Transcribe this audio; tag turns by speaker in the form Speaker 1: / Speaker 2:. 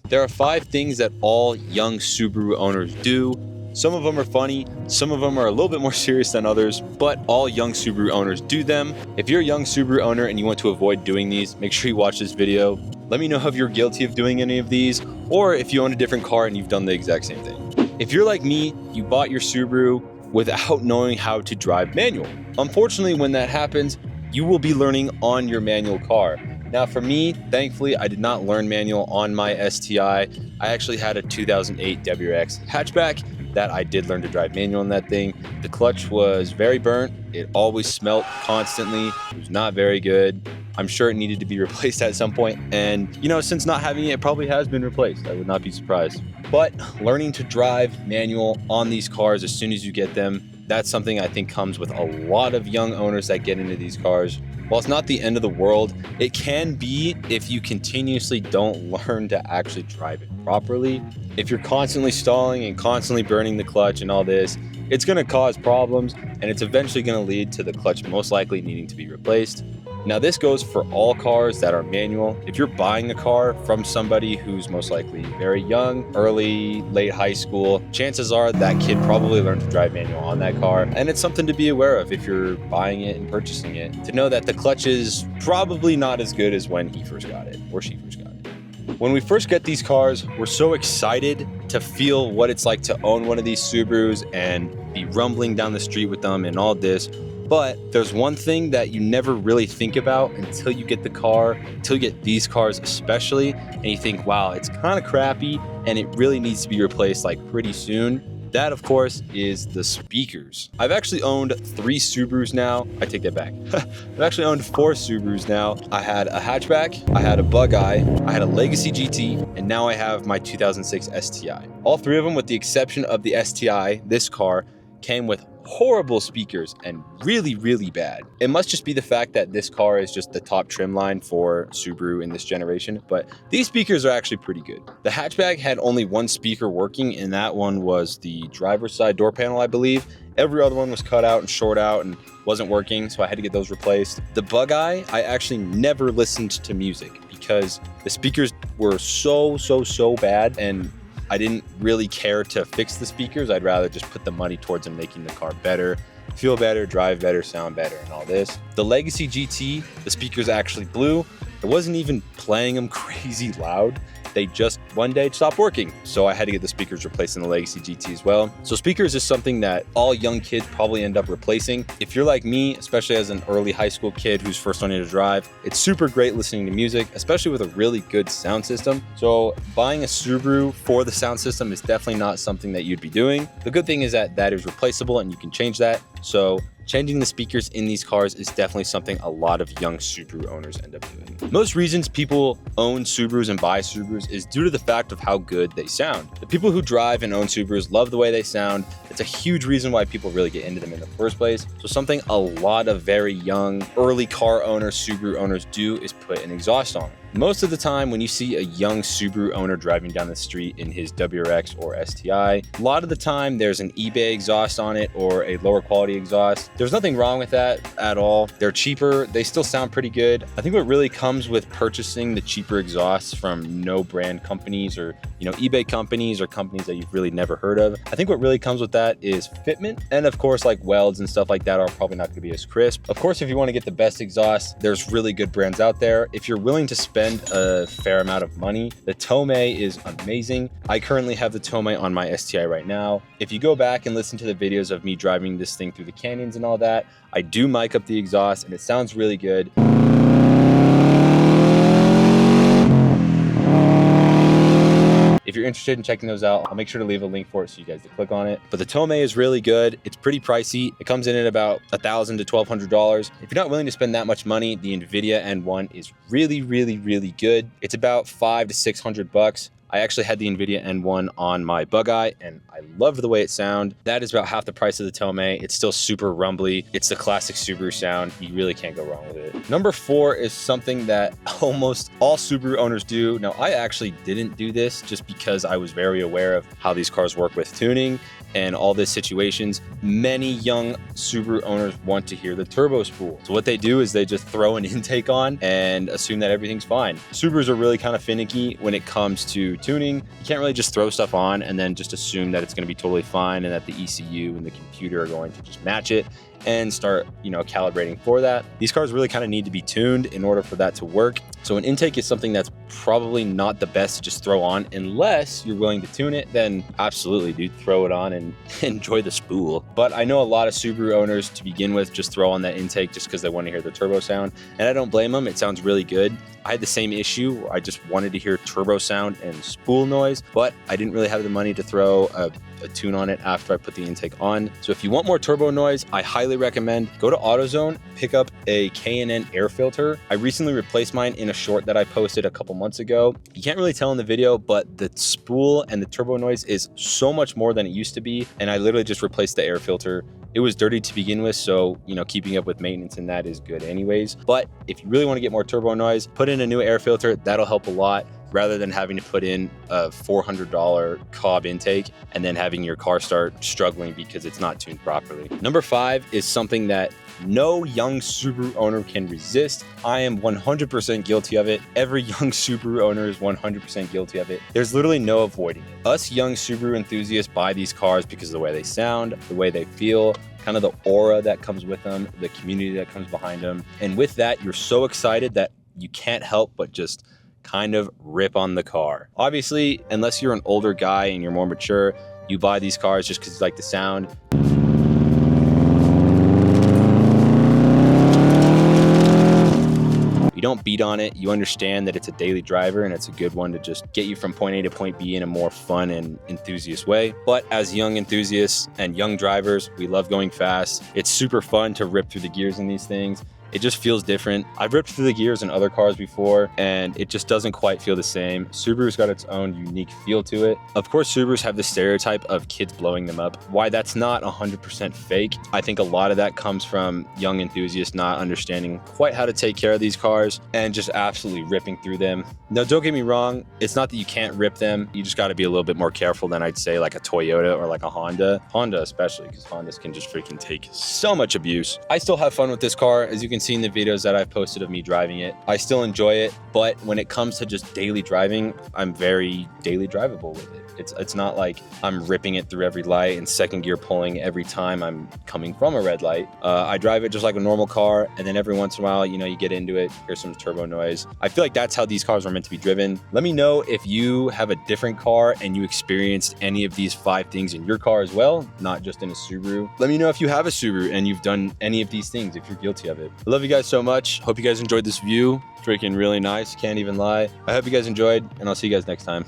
Speaker 1: There are 5 things that all young Subaru owners do. Some of them are funny, some of them are a little bit more serious than others, but all young Subaru owners do them. If you're a young Subaru owner and you want to avoid doing these, make sure you watch this video. Let me know if you're guilty of doing any of these, or if you own a different car and you've done the exact same thing. If you're like me, you bought your Subaru without knowing how to drive manual. Unfortunately, when that happens, you will be learning on your manual car. Now for me, thankfully, I did not learn manual on my STI. I actually had a 2008 WRX hatchback that I did learn to drive manual in that thing. The clutch was very burnt. It always smelled constantly. It was not very good. I'm sure it needed to be replaced at some point. And you know, since not having it, it probably has been replaced. I would not be surprised. But learning to drive manual on these cars as soon as you get them, that's something I think comes with a lot of young owners that get into these cars. While it's not the end of the world, it can be if you continuously don't learn to actually drive it properly. If you're constantly stalling and constantly burning the clutch and all this, it's going to cause problems, and it's eventually going to lead to the clutch most likely needing to be replaced. Now this goes for all cars that are manual. If you're buying a car from somebody who's most likely very young, early, late high school, chances are that kid probably learned to drive manual on that car. And it's something to be aware of if you're buying it and purchasing it, to know that the clutch is probably not as good as when he first got it or she first got it. When we first get these cars, we're so excited to feel what it's like to own one of these Subarus and be rumbling down the street with them and all this. But there's one thing that you never really think about until you get the car, until you get these cars especially, and you think, wow, it's kind of crappy and it really needs to be replaced like pretty soon. That, of course, is the speakers. I've actually owned 3 Subarus now. I take that back. I've actually owned 4 Subarus now. I had a hatchback, I had a bug-eye, I had a Legacy GT, and now I have my 2006 STI. All 3 of them, with the exception of the STI, this car, came with horrible speakers and really, really bad. It must just be the fact that this car is just the top trim line for Subaru in this generation, but these speakers are actually pretty good. The hatchback had only 1 speaker working, and that one was the driver's side door panel, I believe. Every other one was cut out and short out and wasn't working, so I had to get those replaced. The bug-eye, I actually never listened to music because the speakers were so bad, and I didn't really care to fix the speakers. I'd rather just put the money towards them making the car better, feel better, drive better, sound better, and all this. The Legacy GT, the speakers actually blew. I wasn't even playing them crazy loud. They just one day stopped working. So I had to get the speakers replaced in the Legacy GT as well. So speakers is something that all young kids probably end up replacing. If you're like me, especially as an early high school kid who's first learning to drive, it's super great listening to music, especially with a really good sound system. So buying a Subaru for the sound system is definitely not something that you'd be doing. The good thing is that that is replaceable and you can change that. So changing the speakers in these cars is definitely something a lot of young Subaru owners end up doing. Most reasons people own Subarus and buy Subarus is due to the fact of how good they sound. The people who drive and own Subarus love the way they sound. It's a huge reason why people really get into them in the first place. So something a lot of very young, early car owners, Subaru owners do is put an exhaust on. Most of the time when you see a young Subaru owner driving down the street in his WRX or STI, a lot of the time there's an eBay exhaust on it or a lower quality exhaust. There's nothing wrong with that at all. They're cheaper, they still sound pretty good. I think what really comes with purchasing the cheaper exhausts from no brand companies or eBay companies or companies that you've really never heard of, I think what really comes with that is fitment. And of course, like welds and stuff like that are probably not gonna be as crisp. Of course, if you wanna get the best exhaust, there's really good brands out there. If you're willing to spend a fair amount of money, the TOMEI is amazing. I currently have the TOMEI on my STI right now. If you go back and listen to the videos of me driving this thing through the canyons and all that, I do mic up the exhaust and it sounds really good. If you're interested in checking those out, I'll make sure to leave a link for it so you guys can click on it. But the TOMEI is really good. It's pretty pricey. It comes in at about $1,000 to $1,200. If you're not willing to spend that much money, the NVIDIA N1 is really, really, really good. It's about $500 to $600. I actually had the NVIDIA N1 on my bug-eye and I loved the way it sounded. That is about half the price of the TOMEI. It's still super rumbly. It's the classic Subaru sound. You really can't go wrong with it. Number 4 is something that almost all Subaru owners do. Now, I actually didn't do this just because I was very aware of how these cars work with tuning and all these situations, many young Subaru owners want to hear the turbo spool. So what they do is they just throw an intake on and assume that everything's fine. Subarus are really kind of finicky when it comes to tuning. You can't really just throw stuff on and then just assume that it's going to be totally fine and that the ECU and the computer are going to just match it and start, calibrating for that. These cars really kind of need to be tuned in order for that to work. So an intake is something that's probably not the best to just throw on unless you're willing to tune it. Then absolutely, dude, throw it on and enjoy the spool. But I know a lot of Subaru owners to begin with just throw on that intake just because they want to hear the turbo sound, and I don't blame them. It sounds really good. I had the same issue. I just wanted to hear turbo sound and spool noise, but I didn't really have the money to throw a tune on it after I put the intake on. So if you want more turbo noise, I highly recommend go to AutoZone, pick up a K&N air filter. I recently replaced mine in a short that I posted a couple months ago. You can't really tell in the video, but the spool and the turbo noise is so much more than it used to be. And I literally just replaced the air filter. It was dirty to begin with, so keeping up with maintenance and that is good anyways. But if you really want to get more turbo noise, put in a new air filter. That'll help a lot, rather than having to put in a $400 Cobb intake and then having your car start struggling because it's not tuned properly. Number 5 is something that no young Subaru owner can resist. I am 100% guilty of it. Every young Subaru owner is 100% guilty of it. There's literally no avoiding it. Us young Subaru enthusiasts buy these cars because of the way they sound, the way they feel, kind of the aura that comes with them, the community that comes behind them. And with that, you're so excited that you can't help but just kind of rip on the car. Obviously, unless you're an older guy and you're more mature, you buy these cars just because you like the sound. You don't beat on it. You understand that it's a daily driver and it's a good one to just get you from point A to point B in a more fun and enthusiast way. But as young enthusiasts and young drivers, we love going fast. It's super fun to rip through the gears in these things. It just feels different. I've ripped through the gears in other cars before, and it just doesn't quite feel the same. Subaru's got its own unique feel to it. Of course, Subarus have the stereotype of kids blowing them up. Why that's not 100% fake, I think a lot of that comes from young enthusiasts not understanding quite how to take care of these cars and just absolutely ripping through them. Now, don't get me wrong. It's not that you can't rip them. You just got to be a little bit more careful than I'd say like a Toyota or like a Honda. Honda especially, because Hondas can just freaking take so much abuse. I still have fun with this car. As you can see in the videos that I've posted of me driving it, I still enjoy it, but when it comes to just daily driving, I'm very daily drivable with it. It's not like I'm ripping it through every light and second gear pulling every time I'm coming from a red light. I drive it just like a normal car, and then every once in a while, you get into it, hear some turbo noise. I feel like that's how these cars are meant to be driven. Let me know if you have a different car and you experienced any of these 5 things in your car as well, not just in a Subaru. Let me know if you have a Subaru and you've done any of these things, if you're guilty of it. I love you guys so much. Hope you guys enjoyed this view. Freaking really nice, can't even lie. I hope you guys enjoyed, and I'll see you guys next time.